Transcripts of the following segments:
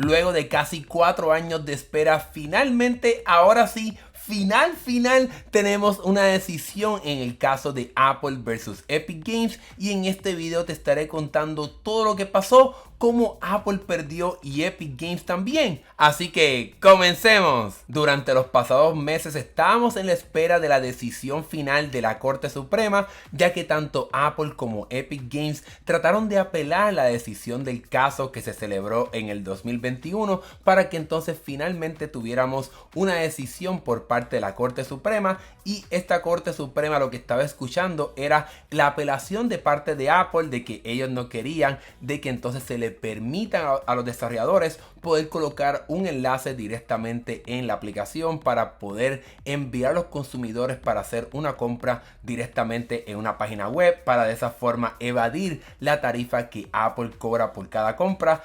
Luego de casi 4 años de espera, finalmente, ahora sí, final, tenemos una decisión en el caso de Apple versus Epic Games, y en este video te estaré contando todo lo que pasó, cómo Apple perdió y Epic Games también. Así que comencemos. Durante los pasados meses estábamos en la espera de la decisión final de la Corte Suprema, ya que tanto Apple como Epic Games trataron de apelar la decisión del caso que se celebró en el 2021 para que entonces finalmente tuviéramos una decisión por parte de la Corte Suprema. Y esta Corte Suprema lo que estaba escuchando era la apelación de parte de Apple de que ellos no querían de que entonces se le permitan a los desarrolladores poder colocar un enlace directamente en la aplicación para poder enviar a los consumidores para hacer una compra directamente en una página web, para de esa forma evadir la tarifa que Apple cobra por cada compra.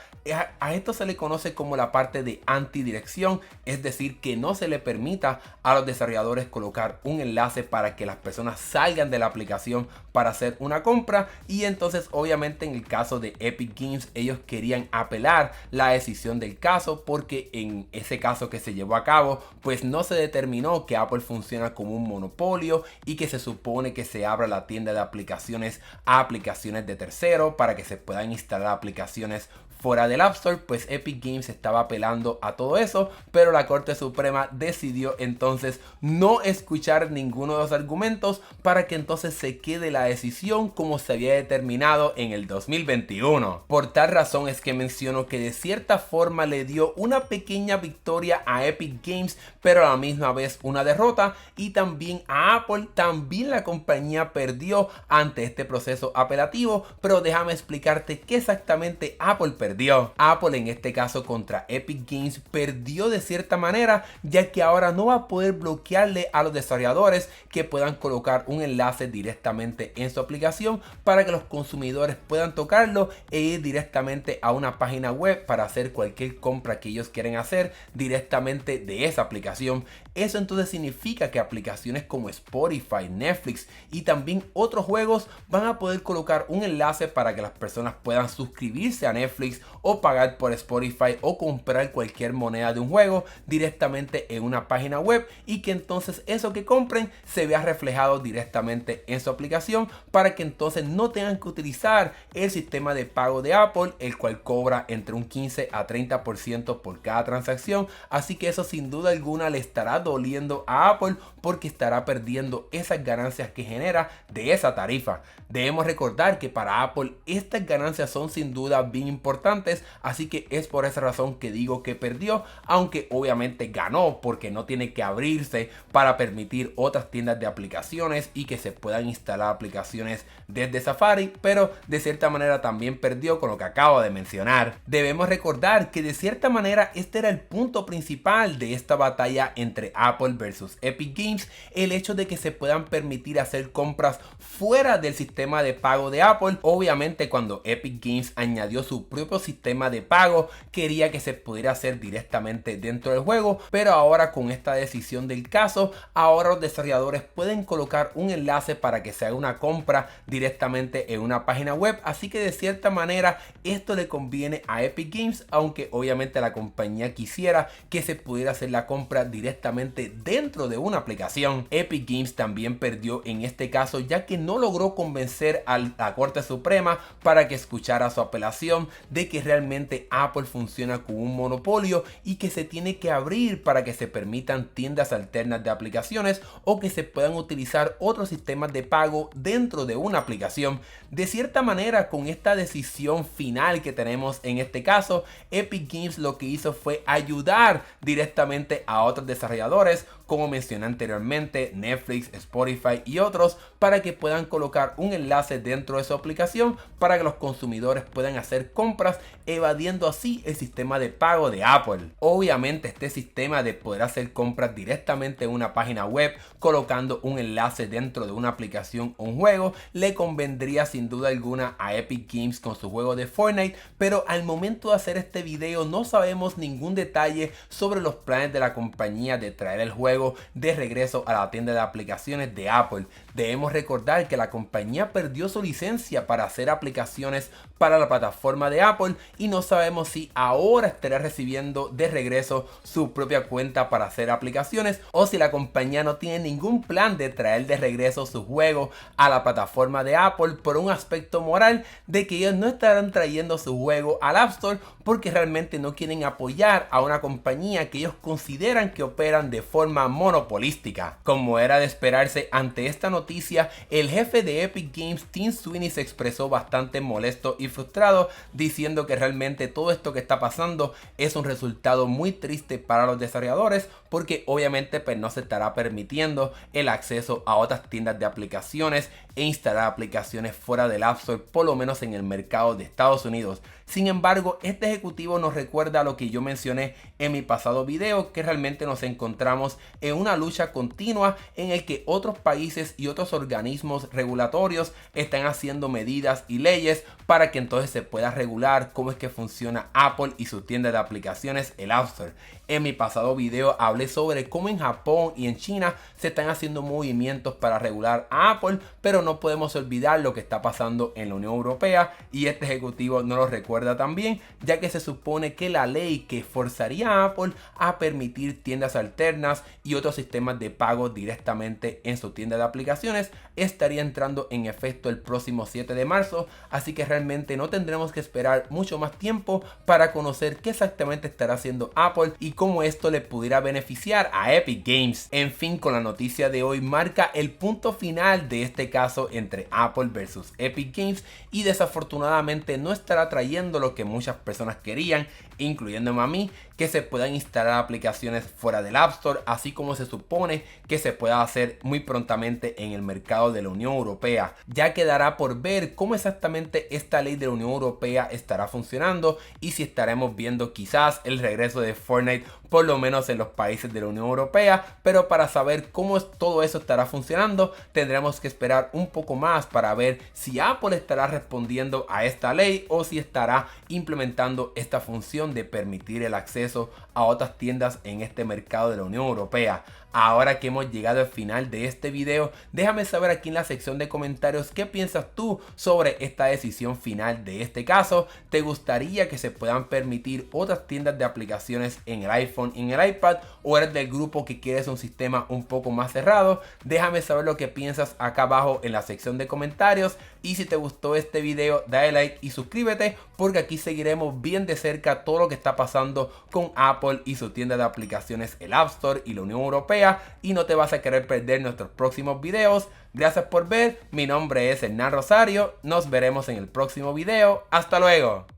A esto se le conoce como la parte de antidirección, es decir, que no se le permita a los desarrolladores colocar un enlace para que las personas salgan de la aplicación para hacer una compra. Y entonces obviamente en el caso de Epic Games ellos querían apelar la decisión del caso, porque en ese caso que se llevó a cabo pues no se determinó que Apple funciona como un monopolio y que se supone que se abra la tienda de aplicaciones a aplicaciones de terceros para que se puedan instalar aplicaciones fuera del App Store. Pues Epic Games estaba apelando a todo eso, pero la Corte Suprema decidió entonces no escuchar ninguno de los argumentos para que entonces se quede la decisión como se había determinado en el 2021. Por tal razón es que menciono que de cierta forma le dio una pequeña victoria a Epic Games, pero a la misma vez una derrota, y también a Apple. También la compañía perdió ante este proceso apelativo, pero déjame explicarte qué exactamente Apple perdió. Apple en este caso contra Epic Games perdió de cierta manera, ya que ahora no va a poder bloquearle a los desarrolladores que puedan colocar un enlace directamente en su aplicación para que los consumidores puedan tocarlo e ir directamente a una página web para hacer cualquier compra que ellos quieren hacer directamente de esa aplicación. Eso entonces significa que aplicaciones como Spotify, Netflix y también otros juegos van a poder colocar un enlace para que las personas puedan suscribirse a Netflix o pagar por Spotify o comprar cualquier moneda de un juego directamente en una página web, y que entonces eso que compren se vea reflejado directamente en su aplicación para que entonces no tengan que utilizar el sistema de pago de Apple, el cual cobra entre un 15 a 30% por cada transacción. Así que eso sin duda alguna le estará doliendo a Apple, porque estará perdiendo esas ganancias que genera de esa tarifa. Debemos recordar que para Apple estas ganancias son sin duda bien importantes, así que es por esa razón que digo que perdió, aunque obviamente ganó porque no tiene que abrirse para permitir otras tiendas de aplicaciones y que se puedan instalar aplicaciones desde Safari, pero de cierta manera también perdió con lo que acabo de mencionar. Debemos recordar que de cierta manera este era el punto principal de esta batalla entre Apple versus Epic Games, el hecho de que se puedan permitir hacer compras fuera del sistema de pago de Apple. Obviamente cuando Epic Games añadió su propio sistema de pago quería que se pudiera hacer directamente dentro del juego, pero ahora con esta decisión del caso, ahora los desarrolladores pueden colocar un enlace para que se haga una compra directamente en una página web. Así que de cierta manera esto le conviene a Epic Games, aunque obviamente la compañía quisiera que se pudiera hacer la compra directamente dentro de una aplicación. Epic Games también perdió en este caso, ya que no logró convencer a la Corte Suprema para que escuchara su apelación de que realmente Apple funciona como un monopolio y que se tiene que abrir para que se permitan tiendas alternas de aplicaciones o que se puedan utilizar otros sistemas de pago dentro de una aplicación. De cierta manera, con esta decisión final que tenemos en este caso, Epic Games lo que hizo fue ayudar directamente a otros desarrolladores, como mencioné anteriormente, Netflix, Spotify y otros, para que puedan colocar un enlace dentro de su aplicación para que los consumidores puedan hacer compras, evadiendo así el sistema de pago de Apple. Obviamente este sistema de poder hacer compras directamente en una página web colocando un enlace dentro de una aplicación o un juego le convendría sin duda alguna a Epic Games con su juego de Fortnite, pero al momento de hacer este video no sabemos ningún detalle sobre los planes de la compañía de traer el juego juego de regreso a la tienda de aplicaciones de Apple. Debemos recordar que la compañía perdió su licencia para hacer aplicaciones para la plataforma de Apple y no sabemos si ahora estará recibiendo de regreso su propia cuenta para hacer aplicaciones o si la compañía no tiene ningún plan de traer de regreso su juego a la plataforma de Apple por un aspecto moral de que ellos no estarán trayendo su juego al App Store porque realmente no quieren apoyar a una compañía que ellos consideran que operan de forma monopolística. Como era de esperarse ante esta noticia, el jefe de Epic Games, Tim Sweeney, se expresó bastante molesto y frustrado, diciendo que realmente todo esto que está pasando es un resultado muy triste para los desarrolladores porque obviamente pues no se estará permitiendo el acceso a otras tiendas de aplicaciones e instalar aplicaciones fuera del App Store, por lo menos en el mercado de Estados Unidos. Sin embargo, este ejecutivo nos recuerda lo que yo mencioné en mi pasado video, que realmente nos encontramos en una lucha continua en el que otros países y otros organismos regulatorios están haciendo medidas y leyes para que entonces se pueda regular cómo es que funciona Apple y su tienda de aplicaciones, el App Store. En mi pasado video hablé sobre cómo en Japón y en China se están haciendo movimientos para regular a Apple, pero no podemos olvidar lo que está pasando en la Unión Europea y este ejecutivo no lo recuerda también, ya que se supone que la ley que forzaría a Apple a permitir tiendas alternas y otros sistemas de pago directamente en su tienda de aplicaciones estaría entrando en efecto el próximo 7 de marzo, así que realmente no tendremos que esperar mucho más tiempo para conocer qué exactamente estará haciendo Apple y cómo esto le pudiera beneficiar a Epic Games. En fin, con la noticia de hoy marca el punto final de este caso entre Apple versus Epic Games y desafortunadamente no estará trayendo lo que muchas personas querían, incluyéndome a mí, que se puedan instalar aplicaciones fuera del App Store, así como se supone que se pueda hacer muy prontamente en el mercado de la Unión Europea. Ya quedará por ver cómo exactamente esta ley de la Unión Europea estará funcionando y si estaremos viendo quizás el regreso de Fortnite por lo menos en los países de la Unión Europea, pero para saber cómo todo eso estará funcionando tendremos que esperar un poco más para ver si Apple estará respondiendo a esta ley o si estará implementando esta función de permitir el acceso a otras tiendas en este mercado de la Unión Europea. Ahora que hemos llegado al final de este video, déjame saber aquí en la sección de comentarios qué piensas tú sobre esta decisión final de este caso. ¿Te gustaría que se puedan permitir otras tiendas de aplicaciones en el iPhone y en el iPad? ¿O eres del grupo que quieres un sistema un poco más cerrado? Déjame saber lo que piensas acá abajo en la sección de comentarios. Y si te gustó este video, dale like y suscríbete porque aquí seguiremos bien de cerca todo lo que está pasando con Apple y su tienda de aplicaciones, el App Store y la Unión Europea. Y no te vas a querer perder nuestros próximos videos. Gracias por ver, mi nombre es Hernán Rosario, nos veremos en el próximo video, hasta luego.